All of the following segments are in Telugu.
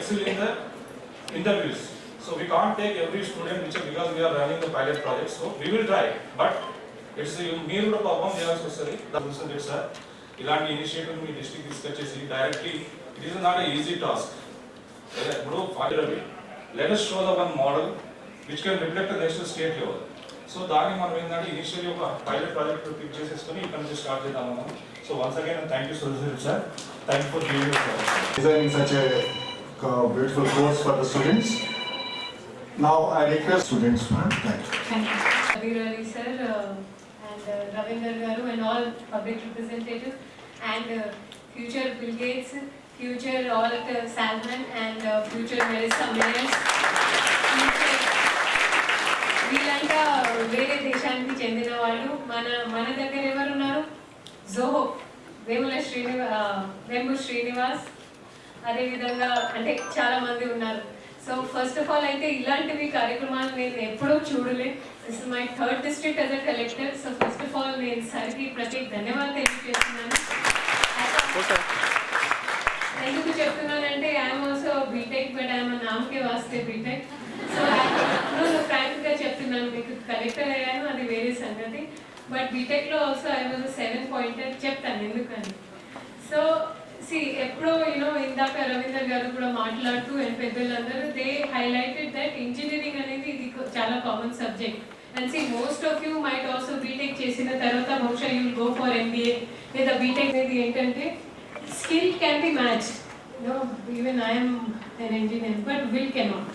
excel in the interviews. So we can't take every student because we are running the pilot project. So we will try, but it's మీరు కూడా పాపం చేయాల్సి వస్తుంది. చూస్తుంది సార్ ఇలాంటి ఇనిషియేటివ్ మీ డిస్ట్రిక్ట్ తీసుకొచ్చేసి directly it is not a easy task. ఇప్పుడు let us show the one model which can reflect the national state level. So దాన్ని మనం ఏంటంటే ఇనిషియల్లీ ఒక పైలట్ ప్రాజెక్ట్ పిక్ చేసేసుకొని ఇక్కడ నుంచి స్టార్ట్ చేద్దాం మనం. So once again thank you so much sir. Thank you for giving designing such a beautiful course for the students. Now I request students to thank you. Thank you. Ravi sir and Ravinder Garu and all public representatives and future Bill Gates, future all of the Salman and future Marissa Mayors. వీళ్ళంతా వేరే దేశానికి చెందిన వాళ్ళు. మన దగ్గర ఎవరున్నారు? జోహో వేము శ్రీనివాస్, అదేవిధంగా అంటే చాలా మంది ఉన్నారు. సో ఫస్ట్ ఆఫ్ ఆల్ అయితే ఇలాంటివి కార్యక్రమాలు నేను ఎప్పుడూ చూడలేదు. This is my third district as a collector. So first of all నేను సార్కి ప్రత్యేక ధన్యవాదాలు తెలియజేస్తున్నాను. ఎందుకు చెప్తున్నానంటే I'm also BTech, but I'm నామకే వాస్తే బీటెక్. సో ఫ్రాంక్గా చెప్తున్నాను, మీకు కలెక్టర్ అయ్యాను అది వేరే సంగతి, బట్ బీటెక్లో ఆల్సో ఐ వాజ్ 7 పాయింటర్. చెప్తాను ఎందుకని. సో ఎప్పుడో ఇందాక రవీందర్ గారు కూడా మాట్లాడుతూ అండ్ పెద్దలందరూ దే హైలైటెడ్ దట్ ఇంజనీరింగ్ అనేది ఇది చాలా common subject. And most of you might also BTech చేసిన తర్వాత బహుశా you will go for MBA లేదా బీటెక్ అనేది ఏంటంటే skill can be match. Even I'm an engineer but will cannot.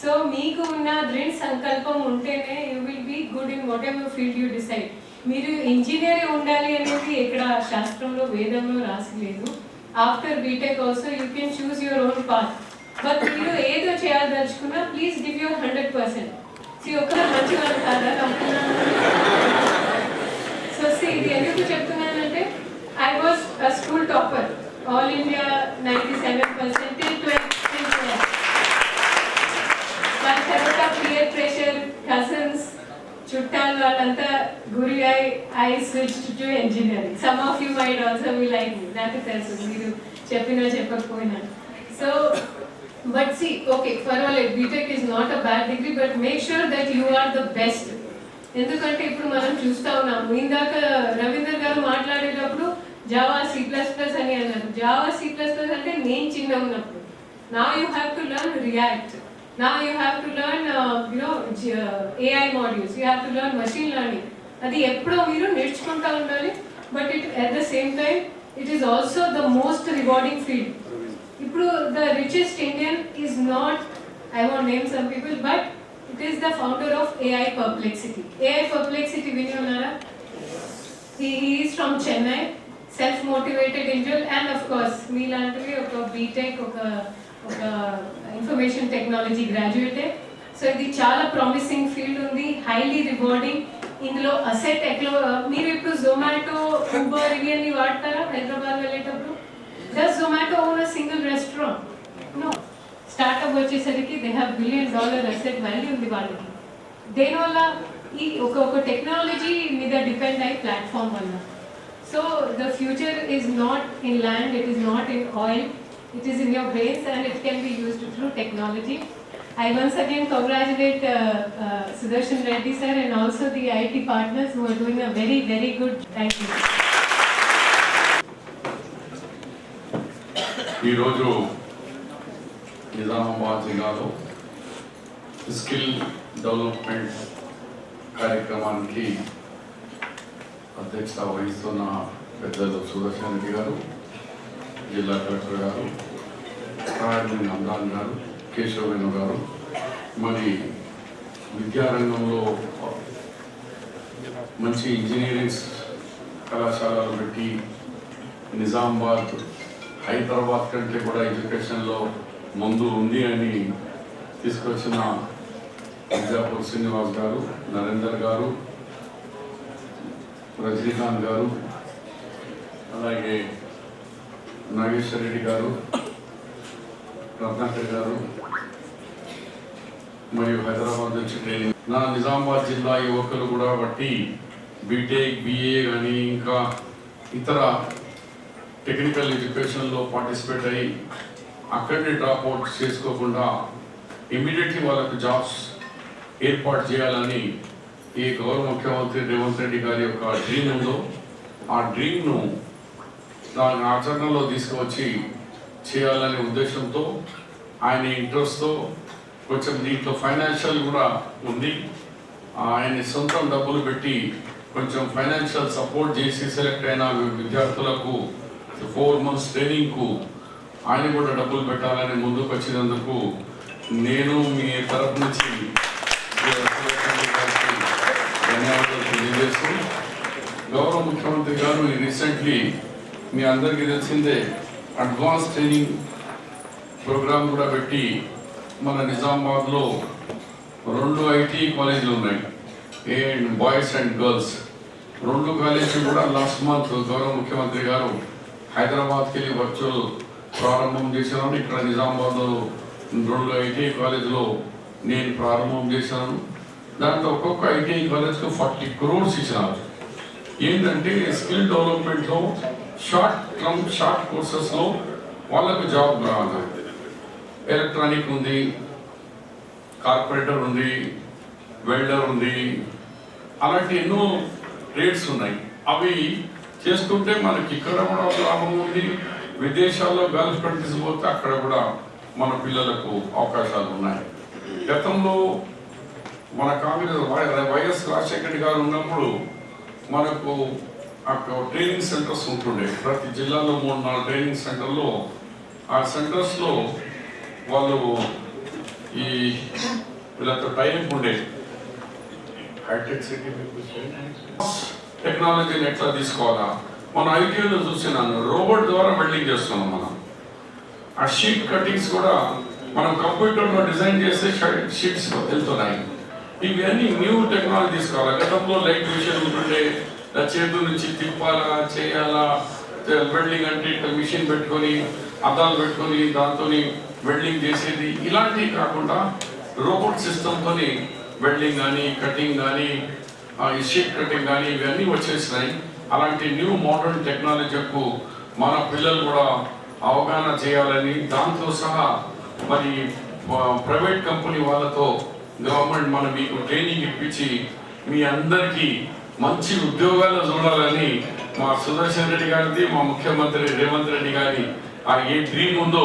So మీకు ఉన్న దృఢ సంకల్పం ఉంటేనే you will be good in whatever field you decide. మీరు ఇంజనీరే ఉండాలి అనేది ఎక్కడ శాస్త్రంలో వేదంలో రాసి లేదు. After BTech also you can choose your own path. But మీరు ఏదో చేయదలుచుకున్నా ప్లీజ్ గివ్ యువర్ 100%. ఒక్కరు మంచివారు కాదా? సో ఇది ఎందుకు చెప్తున్నానంటే I was a school topper, all India 97% దాని తర్వాత పియర్ ప్రెషర్, కజన్స్, చుట్టాలు వాళ్ళంతా గురి I switch to engineering. Some of you might also be like me, నాకు తెలుసు మీరు చెప్పినా చెప్పకపోయినా. సో బట్ ఓకే పర్వాలేదు, BTech is not a bad degree, but make sure that you are the best. ఎందుకంటే ఇప్పుడు మనం చూస్తూ ఉన్నాం, ఇందాక రవీందర్ గారు మాట్లాడేటప్పుడు జావా C++ అని అన్నారు. జావా C++ అంటే నేను చిన్న ఉన్నప్పుడు. నా you have to learn react. Now you have to learn, AI modules. You have to learn machine learning. అది ఎప్పుడో మీరు నేర్చుకుంటూ ఉండాలి. But at the same time, it is also the most rewarding field. ఇప్పుడు the richest Indian is not, I won't name some people, but it is the founder of AI Perplexity. AI Perplexity విని ఉన్నారా? He is from Chennai, self-motivated individual, and of course మీలాంటివి ఒక బీటెక్ ఒక ఇన్ఫర్మేషన్ టెక్నాలజీ గ్రాడ్యుయేటే. సో ఇది చాలా ప్రామిసింగ్ ఫీల్డ్ ఉంది, హైలీ రివార్డింగ్. ఇందులో అసెట్ మీరు ఇప్పుడు జొమాటో, ఊబర్ ఇవన్నీ వాడతారా హైదరాబాద్ వెళ్ళేటప్పుడు? Does Zomato own a single restaurant? No. Startup వచ్చేసరికి they have $1 billion asset value ఉంది వాళ్ళకి. దేనివల్ల? ఈ ఒక టెక్నాలజీ మీద డిపెండ్ అయ్యి ప్లాట్ఫామ్ వల్ల. So the future is not in land, it is not in oil. It is in your brains and it can be used through technology. I once again congratulate Sudarshan Reddy sir and also the IT partners who are doing a very, very good. Thank you. ఈ రోజు నిజామాబాద్ జిల్లాలో స్కిల్ డెవలప్మెంట్ కార్యక్రమానికి అధ్యక్షత వహిస్తున్న పెద్దలు సుదర్శన్ రెడ్డి గారు, జిల్లా కలెక్టర్ గారు, రాయల్ నందాన్ గారు, కేశవేణు గారు, మరి విద్యారంగంలో మంచి ఇంజనీరింగ్ కళాశాలలు పెట్టి నిజామాబాద్ హైదరాబాద్ కంటే కూడా ఎడ్యుకేషన్లో ముందు ఉంది అని తీసుకొచ్చిన విద్యాపూర్ శ్రీనివాస్ గారు, నరేందర్ గారు, రజనీకాంత్ గారు, అలాగే నాగేశ్వర రెడ్డి గారు, రత్నాకర్ గారు, మరియు హైదరాబాద్ నుంచి ట్రైనింగ్ నా నిజామాబాద్ జిల్లా యువకులు కూడా బట్టి బీటెక్, BA కానీ ఇంకా ఇతర టెక్నికల్ ఎడ్యుకేషన్లో పార్టిసిపేట్ అయ్యి అక్కడనే డ్రాప్ అవుట్ చేసుకోకుండా ఇమీడియట్లీ వాళ్ళకు జాబ్స్ ఏర్పాటు చేయాలని ఈ గౌరవ ముఖ్యమంత్రి రేవంత్ రెడ్డి గారి యొక్క డ్రీమ్ ఉందో ఆ డ్రీమ్ను దాని ఆచరణలో తీసుకువచ్చి చేయాలనే ఉద్దేశంతో ఆయన ఇంట్రెస్ట్తో కొంచెం దీంట్లో ఫైనాన్షియల్ కూడా ఉంది. ఆయన సొంతం డబ్బులు పెట్టి కొంచెం ఫైనాన్షియల్ సపోర్ట్ చేసి సెలెక్ట్ అయిన విద్యార్థులకు 4 months ట్రైనింగ్కు ఆయన కూడా డబ్బులు పెట్టాలని ముందుకు వచ్చినందుకు నేను మీ తరఫు నుంచి ధన్యవాదాలు తెలియజేస్తూ, గౌరవ ముఖ్యమంత్రి గారు రీసెంట్లీ మీ అందరికీ తెలిసిందే అడ్వాన్స్ ట్రైనింగ్ ప్రోగ్రామ్ కూడా పెట్టి మన నిజామాబాద్లో 2 ఐటీ కాలేజీలు ఉన్నాయి, బాయ్స్ అండ్ గర్ల్స్. 2 కాలేజీలు కూడా లాస్ట్ మంత్ గౌరవ ముఖ్యమంత్రి గారు హైదరాబాద్కి వెళ్ళి వర్చువల్ ప్రారంభం చేశాను. ఇక్కడ నిజామాబాద్లో 2 ఐటీ కాలేజీలో నేను ప్రారంభం చేశాను. దాంట్లో ఒక్కొక్క ఐటీ కాలేజ్కి 40 crores ఇచ్చినారు. ఏంటంటే స్కిల్ డెవలప్మెంట్లో షార్ట్ కోర్సెస్లో వాళ్ళకు జాబ్ కావాలి. ఎలక్ట్రానిక్ ఉంది, కార్పొరేటర్ ఉంది, వెల్డర్ ఉంది, అలాంటి ఎన్నో ట్రేడ్స్ ఉన్నాయి. అవి చేసుకుంటే మనకి ఇక్కడ కూడా లాభం ఉంది. విదేశాల్లో గల్ఫ్ కంట్రీస్ పోతే అక్కడ కూడా మన పిల్లలకు అవకాశాలు ఉన్నాయి. గతంలో మన కాంగ్రెస్ వైఎస్ రాజశేఖర గారు ఉన్నప్పుడు మనకు అక్కడ ట్రైనింగ్ సెంటర్స్ ఉంటుండే. ప్రతి జిల్లాలో 3-4 ట్రైనింగ్ సెంటర్లో ఆ సెంటర్స్లో వాళ్ళు ఈ వీళ్ళతో టైప్ ఉండే హైటెక్ సిటీ టెక్నాలజీని ఎట్లా తీసుకోవాలా. మన ఐటీలో చూసినాను రోబోట్ ద్వారా వెల్డింగ్ చేస్తున్నాం. మనం ఆ షీట్ కటింగ్స్ కూడా మనం కంప్యూటర్లో డిజైన్ చేస్తే షీట్స్ వెళ్తున్నాయి. ఇవన్నీ న్యూ టెక్నాలజీ తీసుకోవాలి. గతంలో లైట్ మిషన్ ఉంటుండే, చేతుల నుంచి తిప్పాలా చేయాలా, వెల్డింగ్ అంటే ఇట్లా మిషన్ పెట్టుకొని అద్దాలు పెట్టుకొని దాంతో వెల్డింగ్ చేసేది. ఇలాంటివి కాకుండా రోబోట్ సిస్టమ్తో వెల్డింగ్ కానీ కటింగ్ కానీ షీట్ కటింగ్ కానీ ఇవన్నీ వచ్చేసినాయి. అలాంటి న్యూ మోడర్న్ టెక్నాలజీకు మన పిల్లలు కూడా అవగాహన చేయాలని, దాంతో సహా మరి ప్రైవేట్ కంపెనీ వాళ్ళతో గవర్నమెంట్ మనం మీకు ట్రైనింగ్ ఇప్పించి మీ అందరికీ మంచి ఉద్యోగాలు చూడాలని మా సుదర్శన్ రెడ్డి గారిది, మా ముఖ్యమంత్రి రేవంత్ రెడ్డి గారి ఆ ఏ డ్రీమ్ ఉందో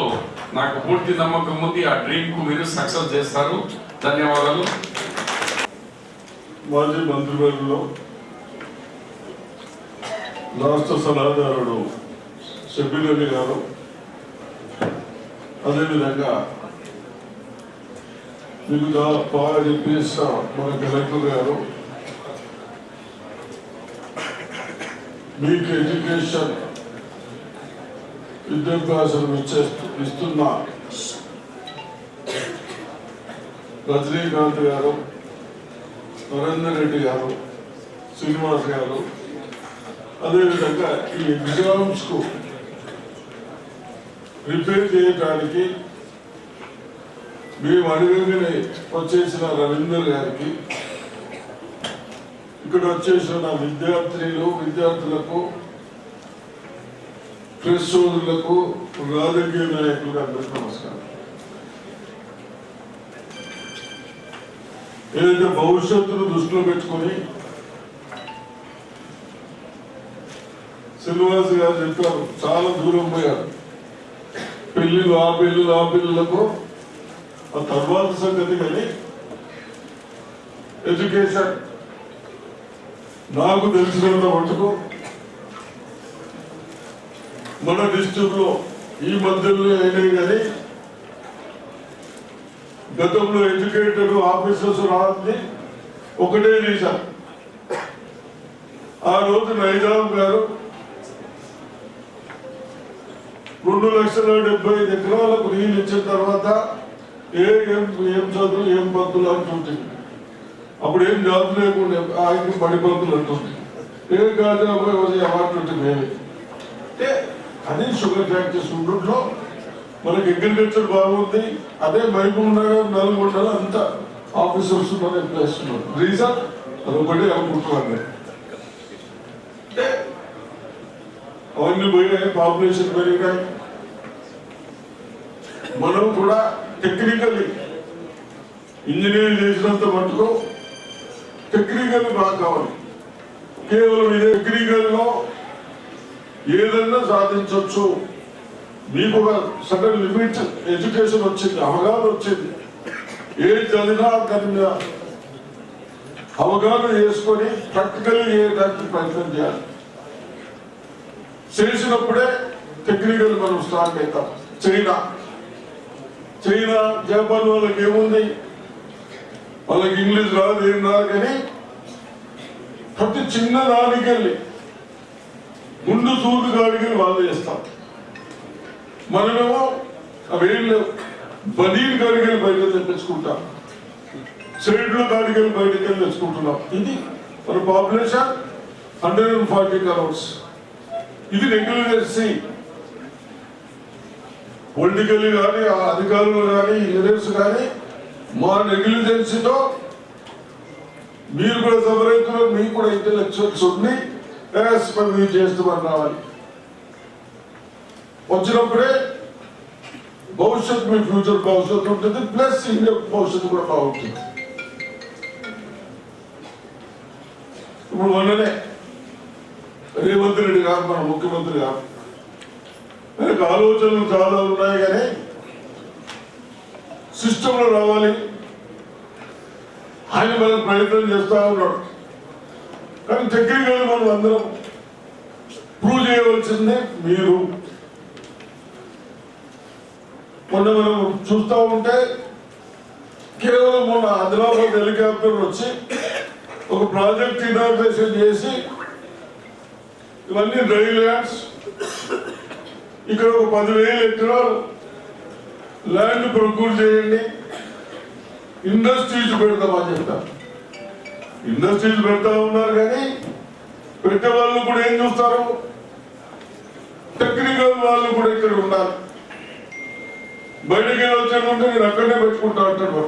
నాకు పూర్తి నమ్మకం ఉంది. ఆ డ్రీమ్కు మీరు సక్సెస్ చేస్తారు. ధన్యవాదాలు. మాజీ మంత్రివర్యులు రాష్ట్ర సలహాదారుడు షబ్బీర్ అలీ గారు, అదేవిధంగా మీకు బాగా చెప్పేసిన మన కలెక్టర్ గారు, మీకు ఎడ్యుకేషన్ విద్యాభ్యాసం ఇస్తున్న రజనీకాంత్ గారు, నరేందర్ రెడ్డి గారు, శ్రీనివాస్ గారు, అదేవిధంగా ఈ ఎగ్జామ్స్కు ప్రిపేర్ చేయడానికి మేము అడగగానే వచ్చేసిన రవీందర్ గారికి, ఇక్కడ వచ్చేసిన విద్యార్థులకు, ప్రెస్ సోదరులకు, రాజకీయ నాయకులకు అందరికీ నమస్కారం. ఏదైతే భవిష్యత్తును దృష్టిలో పెట్టుకొని శ్రీనివాస్ గారు చెప్పారు, చాలా దూరం పోయారు. ఆ పెళ్ళిళ్ళకు ఆ తర్వాత సంగతి. కానీ ఎడ్యుకేషన్ నాకు తెలిసినంత మటుకు మన డిస్ట్రిక్ట్ లో ఈ మధ్యలో అయినాయి. కానీ గతంలో ఎడ్యుకేటెడ్ ఆఫీసర్స్ రాని ఒకటే రీజన్, ఆ రోజు నైజాం గారు 2,70,5 ఎకరాలకు నీళ్ళు ఇచ్చిన తర్వాత ఏం చదువు ఏం పంతులు అంటుంటుంది. అప్పుడు ఏం జాబ్ లేకుండా ఆయనకి బడి పంతులు అంటుంది. ఏం కాదు అబ్బాయి అవార్డు మేమే అంటే అది షుగర్ ఫ్యాక్టరీస్ ఉండట్లో మనకి అగ్రికల్చర్ బాగుంది. అదే మహబూబ్ నగర్, నల్గొండలో అంతా ఆఫీసర్స్ మన ఎంప్లాయీస్ ఉన్నారు. రీజన్ అదొకటే అనుకుంటున్నాను. అంటే అవన్నీ పోయినాయి, పాపులేషన్ పెరిగినాయి. మనం కూడా టెక్నికల్లీ ఇంజనీరింగ్ చేసినంత మటుకు టెక్నికల్ బాగా కావాలి. కేవలం ఇదే టెక్నికల్లో ఏదన్నా సాధించవచ్చు. మీకు ఒక సడన్ లిమిట్ ఎడ్యుకేషన్ వచ్చింది, అవగాహన వచ్చింది, ఏది చదివినా దాని మీద అవగాహన చేసుకొని ప్రాక్టికల్ చేయడానికి ప్రయత్నం చేయాలి. చేసినప్పుడే టెక్నికల్ మనం స్టార్ట్ అవుతాం. చైనా జపాన్ వాళ్ళకి ఏముంది, వాళ్ళకి ఇంగ్లీష్ రాదు, ఏం రాదు, కానీ ప్రతి చిన్న దానికి వెళ్ళి ముందు సూదు కాడికి వాళ్ళు చేస్తాం. మనమేమో అవేం లేవు, బదీని కాడికి వెళ్ళి బయట తెప్పించుకుంటాం, సైడ్లో కాడికి వెళ్ళి బయటకు వెళ్ళి తెచ్చుకుంటున్నాం. ఇది మన పాపులేషన్ 140 crores. ఇది నెగ్లిజెన్సీ. పొలిటికల్లీ కానీ అధికారులు కానీ ఇంజనీర్స్ కానీ మా నెగ్లిజెన్సీతో మీరు కూడా సఫర్ అవుతున్నారు. మీకు కూడా ఇంటెలెక్చువల్స్ ఉండి మీరు చేస్తామని రావాలి. వచ్చినప్పుడే భవిష్యత్తు, మీ ఫ్యూచర్ భవిష్యత్తు ఉంటుంది, ప్లస్ ఇండియా భవిష్యత్తు కూడా బాగుంటుంది. ఇప్పుడు మొన్ననే రేవంత్ రెడ్డి గారు మన ముఖ్యమంత్రి గారు ఆయనకు ఆలోచనలు చాలా ఉన్నాయి, కానీ సిస్టంలో రావాలి ఆయన మనం ప్రయత్నం చేస్తా ఉన్నాడు. కానీ టెక్నికల్ మనం అందరం ప్రూవ్ చేయవలసిందే. మీరు మొన్న మనం చూస్తూ ఉంటే కేవలం మొన్న ఆదిలాబాద్ హెలికాప్టర్ వచ్చి ఒక ప్రాజెక్ట్ ఇనాగ్రేషన్ చేసి ఇవన్నీ డ్రై ల్యాండ్స్, ఇక్కడ ఒక 10,000 ఎకరాలు ల్యాండ్ ప్రొక్యూర్ చేయండి, ఇండస్ట్రీస్ పెడతామని చెప్తారు. ఇండస్ట్రీస్ పెడతా ఉన్నారు, కానీ పెట్టే వాళ్ళు కూడా ఏం చూస్తారు, టెక్నికల్ వాళ్ళు కూడా ఇక్కడ ఉండాలి. బయటకి వెళ్ళి వచ్చానంటే నేను అక్కడనే పెట్టుకుంటా అంటాడు.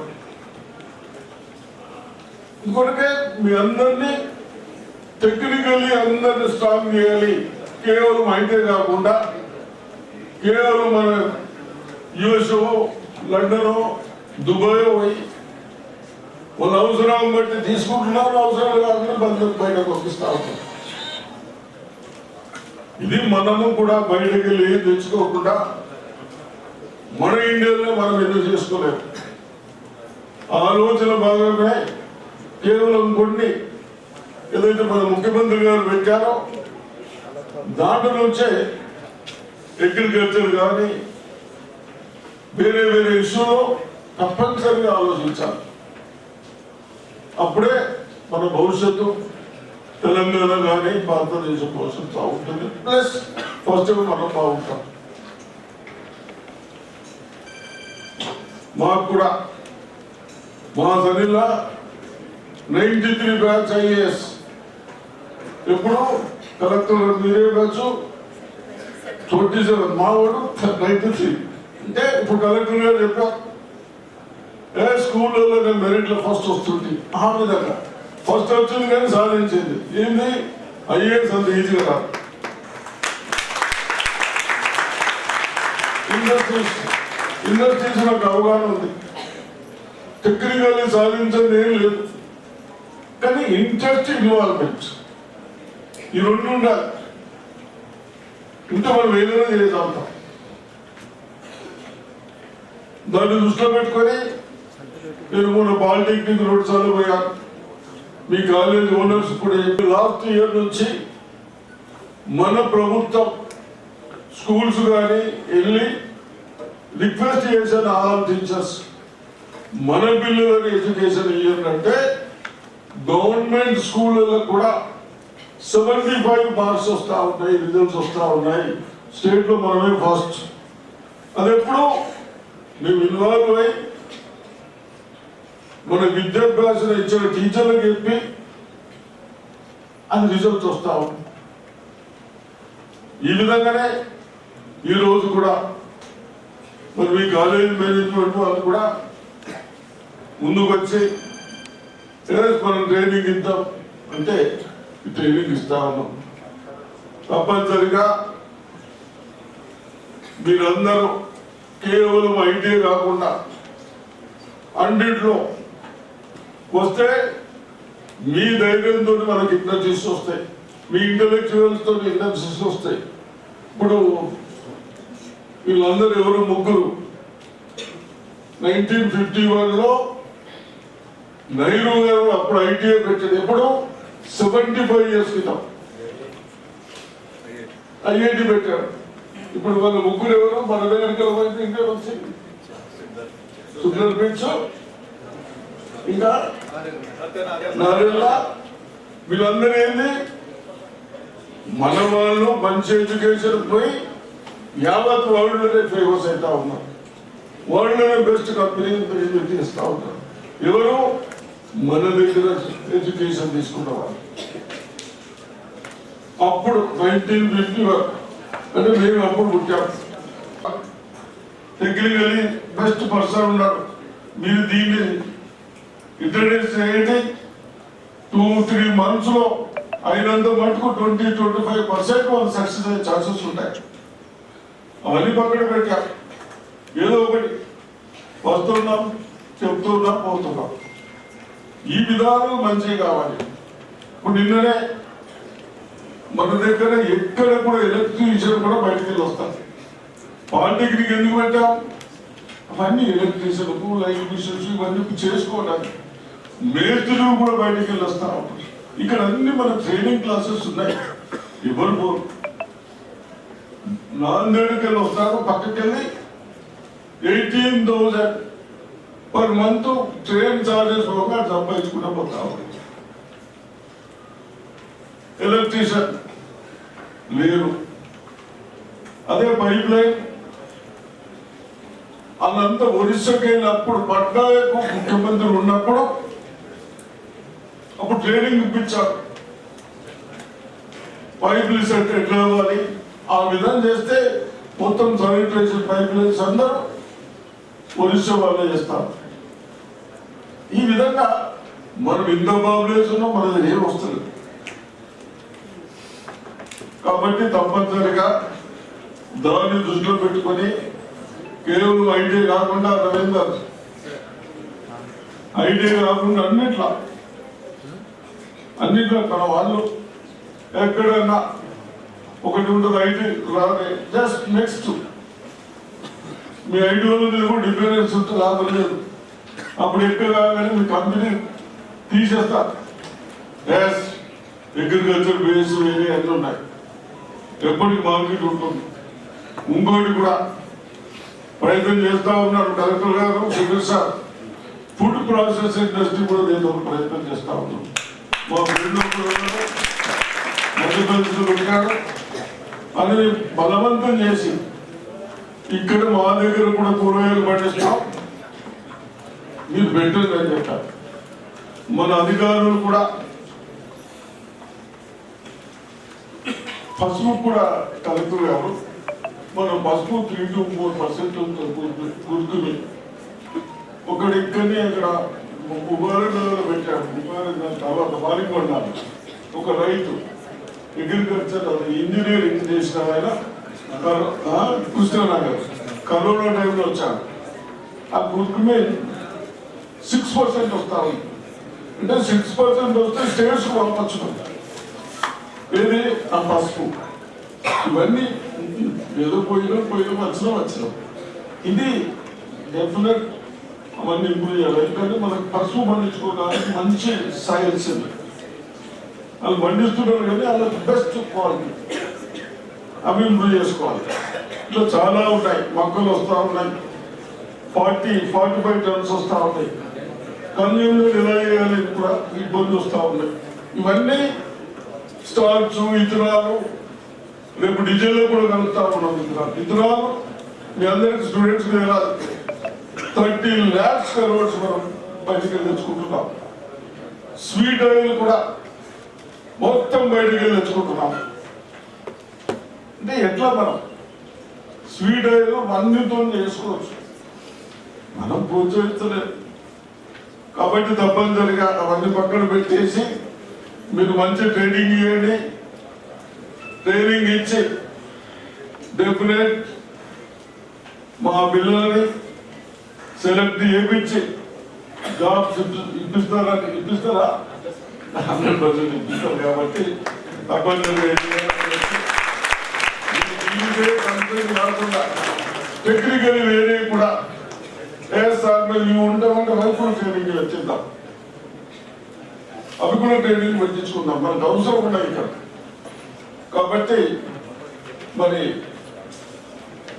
ఇంకొకటే మీ అందరినీ టెక్నికల్లీ అందరినీ స్ట్రాంగ్ చేయాలి. కేవలం అయితే కాకుండా కేవలం మన యుఎస్ఓ, లండనో, దుబాయ్ పోయి వాళ్ళ అవసరాలను బట్టి తీసుకుంటున్నారు, అవసరాలు కాకుండా బయటకు పంపిస్తా ఉంటారు. ఇది మనము కూడా బయటకు వెళ్ళి తెచ్చుకోకుండా మన ఇండియాలో మనం ఎందుకు చేసుకోలేము. ఆలోచన భాగమే కేవలం కొన్ని ఏదైతే మన ముఖ్యమంత్రి గారు పెట్టారో దాంట్లో నుంచే అగ్రికల్చర్ కానీ వేరే వేరే ఇష్యూలో తప్పనిసరిగా ఆలోచించాలి. అప్పుడే మన భవిష్యత్తు తెలంగాణ కానీ భారతదేశం భవిష్యత్తు బాగుంటుంది, ప్లస్ ఫస్ట్ మనం బాగుంటాం. మాకు కూడా మా సనిలా 93 బ్యాచ్ ఐఏఎస్, ఎప్పుడు కలెక్టర్ మీరే బ్యాచ్ 27, మా వాడు 93. అంటే ఇప్పుడు కలెక్టర్ గారు చెప్పారు స్కూళ్ళలో నేను మెరిట్లో ఫస్ట్ వస్తుంది, ఆ విధంగా ఫస్ట్ వచ్చింది కానీ సాధించింది ఏంది ఐఏఎస్ అంత ఈజీగా రాదు. ఇండస్ట్రీస్ నాకు అవగాహన ఉంది, టెక్నికల్లీ సాధించేది ఏం లేదు, కానీ ఇంట్రెస్ట్, ఇన్వాల్వ్మెంట్ ఈ రెండు ఉండాలి. ఇంకా మనం ఏదైనా చేయగలుగుతాం. దాన్ని దృష్టిలో పెట్టుకొని నేను మొన్న పాలిటెక్నిక్ 2 సార్లు పోయాను. మీ కాలేజ్ ఓనర్స్ కూడా లాస్ట్ ఇయర్ నుంచి మన ప్రభుత్వం స్కూల్స్ కానీ వెళ్ళి రిక్వెస్ట్ చేశాను ఆల్ టీచర్స్, మన పిల్లలకి ఎడ్యుకేషన్ ఇయ్యంటే గవర్నమెంట్ స్కూళ్ళలో కూడా 75 మార్క్స్ వస్తూ ఉంటాయి, రిజల్ట్స్ వస్తూ ఉన్నాయి. స్టేట్లో మనమే ఫస్ట్. అది ఎప్పుడు మేము ఇన్వాల్వ్ అయ్యి మన విద్యాభ్యాసం ఇచ్చిన టీచర్లకు చెప్పి అది రిజల్ట్స్ వస్తూ ఉంది. ఈ విధంగానే ఈరోజు కూడా మరి మీ కాలేజ్ మేనేజ్మెంట్ వాళ్ళు కూడా ముందుకు వచ్చి మనం ట్రైనింగ్ ఇద్దాం అంటే ట్రైనింగ్ ఇస్తా ఉన్నాం. తప్పనిసరిగా మీరందరూ కేవలం ఐటీ కాకుండా అన్నిట్లో వస్తే మీ ధైర్యంతో మనకి ఇండస్ట్రీస్ వస్తాయి, మీ ఇంటలెక్చువల్స్ తో ఇండస్ట్రీస్ వస్తాయి. ఇప్పుడు వీళ్ళందరూ ఎవరు ముగ్గురు 1951లో నెహ్రూ గారు అప్పుడు ఐటీఐ పెట్టారు. ఎప్పుడు 75 years క్రితం ఐఐటి పెట్టారు. ఇప్పుడు వాళ్ళ ముగ్గురు ఎవరు మన దగ్గర ఇంకా వచ్చి సుందర్ పిచ్ ఇంకా నారెల్లా వీళ్ళందరూ ఏంది మన వాళ్ళు మంచి ఎడ్యుకేషన్ పోయి యావత్ వరల్డ్ లోనే ఫేమస్ అవుతా ఉన్నారు. వరల్డ్ లోనే బెస్ట్ కంపెనీ ఇస్తా ఉన్నారు. ఎవరు మన దగ్గర ఎడ్యుకేషన్ తీసుకున్న వాళ్ళు. అప్పుడు 1951 అంటే మేము అప్పుడు పుట్టాం. టెక్నికలీ బెస్ట్ పర్సన్ ఉన్నారు. మీరు దీన్ని ఇంట్రడ్యూస్ చేయండి. 2-3 months లో అయినంత మటుకు 20-25% వాళ్ళు సక్సెస్ అయ్యే ఛాన్సెస్ ఉంటాయి. అవన్నీ పక్కన పెట్టాం. ఏదో ఒకటి వస్తున్నాం, చెప్తున్నాం, పోతున్నాం. ఈ విధానం మంచిగా కావాలి. ఇప్పుడు నిన్ననే మన దగ్గర ఎక్కడ కూడా ఎలక్ట్రీషియన్ కూడా బయటకు వెళ్ళి వస్తారు. పాలిటెక్నిక్ ఎందుకు పెట్టాం? అవన్నీ ఎలక్ట్రీషియన్, లైట్ మిషన్స్ ఇవన్నీ చేసుకోవడానికి. మేస్త్రులు కూడా బయటకు వెళ్ళి వస్తా ఉంటారు. ఇక్కడ అన్ని మన ట్రైనింగ్ క్లాసెస్ ఉన్నాయి. ఎవరు పోరు, నాందేడ్కి వెళ్ళి వస్తారు. పక్కకి వెళ్ళి 18,000 per month ట్రైన్ చార్జెస్ పోగా సంపాదించుకుంటూ పోతా ఉంటారు. ఎలక్ట్రీషియన్ లేరు. అదే పైప్ లైన్ అదంతా ఒడిశాకి వెళ్ళినప్పుడు పట్నాయక్ ముఖ్యమంత్రి ఉన్నప్పుడు అప్పుడు ట్రైనింగ్ ఇప్పించారు. పైపులు సెట్ ఎట్లా అవ్వాలి ఆ విధంగా చేస్తే మొత్తం శానిటైజేషన్ పైప్ లైన్స్ అందరూ ఒడిశా వాళ్ళే చేస్తారు. ఈ విధంగా మనం ఇంత పాపులేషన్ మనది ఏం వస్తుంది. కాబట్టి తప్పనిసరిగా దాన్ని దృష్టిలో పెట్టుకొని కేవలం ఐటీ కాకుండా రవీందర్ ఐటీ కాకుండా అన్నిట్లో తన వాళ్ళు ఎక్కడైనా ఒకటి ఉంటుంది. ఐటీ రాదే జస్ట్ నెక్స్ట్ మీ ఐటీ వాళ్ళు కూడా డిఫరెన్స్ ఉంటుంది. లాభం లేదు. అప్పుడు ఎక్కువ కాగానే మీ కంపెనీ తీసేస్తారు. ఎస్ అగ్రికల్చర్ బేస్ వేరే అన్నీ ఉన్నాయి. ఎప్పటికి మార్కెట్ ఉంటుంది. ఇంకోటి కూడా ప్రయత్నం చేస్తా ఉన్నారు కలెక్టర్ గారు, Sunil sir. Food process industry కూడా నేను ప్రయత్నం చేస్తా ఉన్నాను. మా ఫ్రెండ్ మధ్యప్రదేశ్లో పెట్టాడు. అది బలవంతం చేసి ఇక్కడ మా దగ్గర కూడా కూరగాయలు పండిస్తాం, మీరు పెట్టండి అని చెప్పారు. మన అధికారులు కూడా పసుపు కూడా కలెక్టర్ గారు మనం పసుపు 3-4% గుర్తుని ఒకటి ఇక్కడనే అక్కడ ఉపారంలో పెట్టాడు. ఉపారం తర్వాత బాలికొండాలి ఒక రైతు అగ్రికల్చర్ ఇంజనీరింగ్ చేసిన ఆయన కృష్ణనగర్ కరోనా టైంలో వచ్చాడు. ఆ గుర్తుమే 6% వస్తా ఉంది. అంటే 6% వస్తే స్టేట్స్ పంపచ్చు. ఏది ఆ పసుపు ఇవన్నీ ఏదో పోయినా వచ్చినాం. ఇది డెఫినెట్ అవన్నీ ఇంప్రూవ్ చేయాలి. ఎందుకంటే మనకు పసుపు పండించుకోవడానికి మంచి సైన్స్ ఉంది. వాళ్ళు పండిస్తున్నారు కానీ వాళ్ళకి బెస్ట్ క్వాలిటీ అవి ఇంప్రూవ్ చేసుకోవాలి. ఇట్లా చాలా ఉంటాయి. మొక్కలు వస్తూ ఉన్నాయి. 40-45 టన్స్ వస్తూ ఉన్నాయి. కన్జ్యూమర్ ఎలా చేయాలి కూడా ఇబ్బంది వస్తూ ఉన్నాయి. ఇవన్నీ స్టార్చ్ ఇతరాలు రేపు డీజిల్లో కూడా కలుగుతా ఉన్నాం. ఇతరాలు మీ అందరికి స్టూడెంట్స్ మీద 30 lakhs crores మనం బయటికి తెచ్చుకుంటున్నాం. స్వీట్ ఆయిల్ కూడా మొత్తం బయటికి తెచ్చుకుంటున్నాం. అంటే ఎట్లా మనం స్వీట్ ఆయిల్ అన్నితో చేసుకోవచ్చు. మనం ప్రోత్సహిస్తలేదు. కాబట్టి తప్పనిసరిగా అవన్నీ పక్కన పెట్టేసి మీరు మంచి ట్రైనింగ్ ఇవ్వండి. ట్రైనింగ్ ఇచ్చి డెఫినెట్ మా పిల్లల్ని సెలెక్ట్ చేయించి జాబ్స్ ఇప్పిస్తారా 100% ఇప్పిస్తారు కాబట్టి తప్పనిసరిగా కంప్లీట్ కాకుండా టెక్నికల్ వేరే కూడా సార్ మేము ఉంటామంటే అవి కూడా ట్రైనింగ్ వచ్చిద్దాం, అవి కూడా ట్రైనింగ్ పెట్టించుకుందాం, మనకు అవసరం కూడా ఇక్కడ. కాబట్టి మరి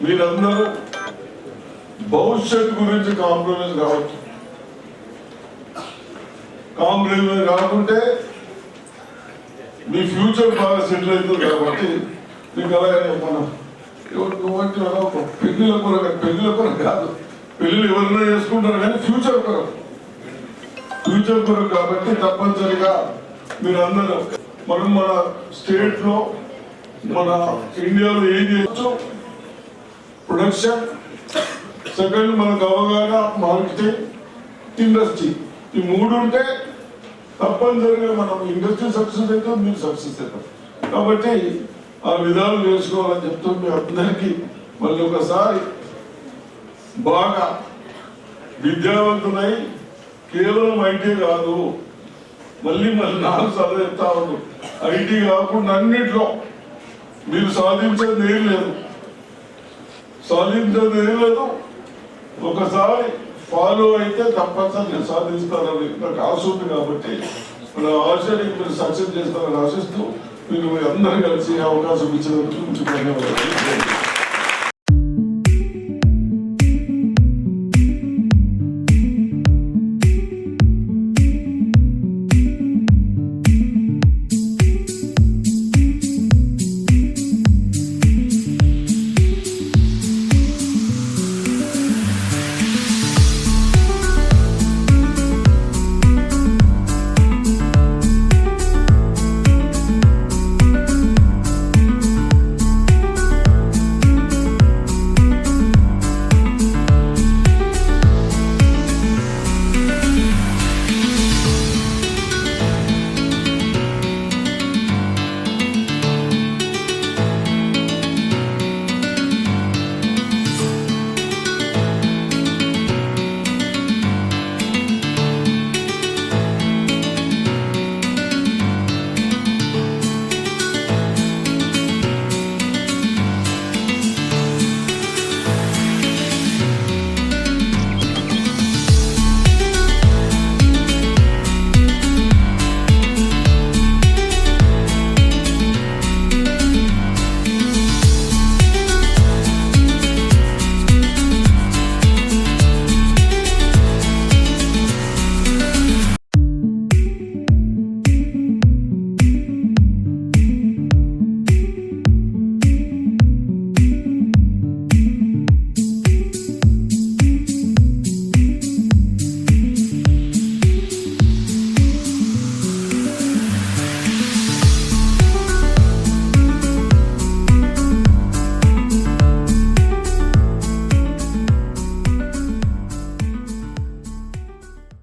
మీరందరూ భవిష్యత్తు గురించి కాంప్రమైజ్ కావచ్చు. కాంప్రమైజ్ కాకుంటే మీ ఫ్యూచర్ బాగా సెటిల్ అవుతుంది. కాబట్టి మీకు అలాగే మనం పెళ్లిల కొరకు కాదు, పెళ్లిలు ఎవరైనా చేసుకుంటారు కానీ ఫ్యూచర్ కొరకు కాబట్టి తప్పనిసరిగా మీరందరూ మన స్టేట్ లో మన ఇండియాలో ఏం చేయొచ్చు, ప్రొడక్షన్, సెకండ్ మనకు అవగాహన, మార్కెటింగ్, ఇండస్ట్రీ, ఈ మూడు ఉంటే తప్పనిసరిగా మనం ఇండస్ట్రీ సక్సెస్ అవుతాం, మీరు సక్సెస్ అవుతాం. కాబట్టి ఆ విధాలు నేర్చుకోవాలని చెప్తూ మీ అందరికీ మళ్ళీ ఒకసారి బాగా విద్యావంతులై కేవలం ఐటీ కాదు, మళ్ళీ 4 సార్లు చెప్తా ఉంది, ఐటీ కాకుండా అన్నిట్లో మీరు సాధించేది ఏం లేదు. ఒకసారి ఫాలో అయితే తప్పనిసరిగా సాధిస్తారని నాకు ఆశ ఉంది. కాబట్టి మన ఆశని మీరు సక్సెస్ చేస్తారని ఆశిస్తూ మీరు అందరూ కలిసి అవకాశం ఇచ్చినందుకు ధన్యవాదాలు.